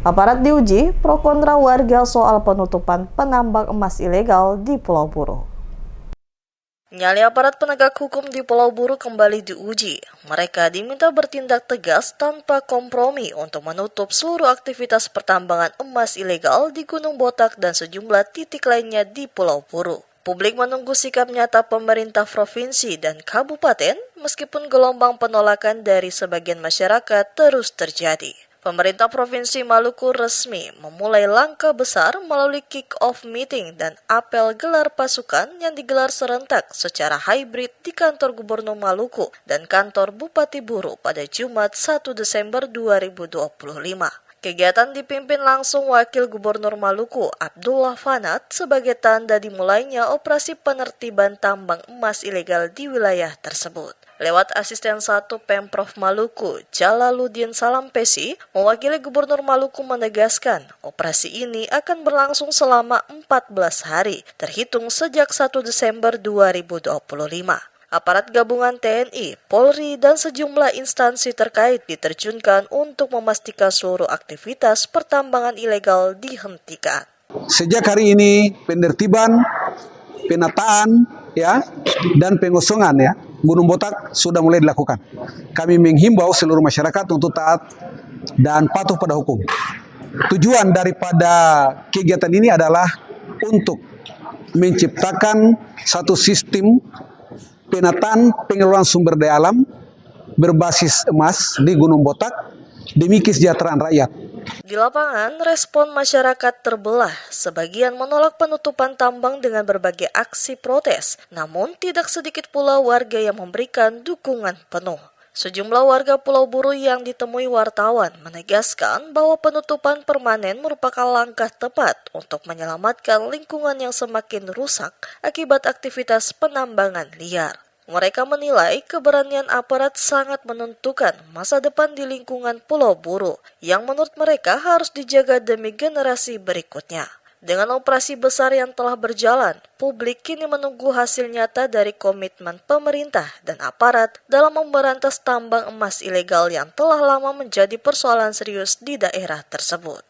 Aparat diuji pro kontra warga soal penutupan penambang emas ilegal di Pulau Buru. Nyali aparat penegak hukum di Pulau Buru kembali diuji. Mereka diminta bertindak tegas tanpa kompromi untuk menutup seluruh aktivitas pertambangan emas ilegal di Gunung Botak dan sejumlah titik lainnya di Pulau Buru. Publik menunggu sikap nyata pemerintah provinsi dan kabupaten meskipun gelombang penolakan dari sebagian masyarakat terus terjadi. Pemerintah Provinsi Maluku resmi memulai langkah besar melalui kick-off meeting dan apel gelar pasukan yang digelar serentak secara hybrid di kantor Gubernur Maluku dan kantor Bupati Buru pada Jumat 1 Desember 2025. Kegiatan dipimpin langsung Wakil Gubernur Maluku, Abdullah Fanat, sebagai tanda dimulainya operasi penertiban tambang emas ilegal di wilayah tersebut. Lewat asisten 1 Pemprov Maluku, Jalaluddin Salampesi, mewakili Gubernur Maluku menegaskan operasi ini akan berlangsung selama 14 hari, terhitung sejak 1 Desember 2025. Aparat gabungan TNI, Polri, dan sejumlah instansi terkait diterjunkan untuk memastikan seluruh aktivitas pertambangan ilegal dihentikan. Sejak hari ini penertiban, penataan, dan pengosongan Gunung Botak sudah mulai dilakukan. Kami menghimbau seluruh masyarakat untuk taat dan patuh pada hukum. Tujuan daripada kegiatan ini adalah untuk menciptakan satu sistem penataan pengelolaan sumber daya alam berbasis emas di Gunung Botak demi kesejahteraan rakyat. Di lapangan, respon masyarakat terbelah. Sebagian menolak penutupan tambang dengan berbagai aksi protes, namun tidak sedikit pula warga yang memberikan dukungan penuh. Sejumlah warga Pulau Buru yang ditemui wartawan menegaskan bahwa penutupan permanen merupakan langkah tepat untuk menyelamatkan lingkungan yang semakin rusak akibat aktivitas penambangan liar. Mereka menilai keberanian aparat sangat menentukan masa depan di lingkungan Pulau Buru yang menurut mereka harus dijaga demi generasi berikutnya. Dengan operasi besar yang telah berjalan, publik kini menunggu hasil nyata dari komitmen pemerintah dan aparat dalam memberantas tambang emas ilegal yang telah lama menjadi persoalan serius di daerah tersebut.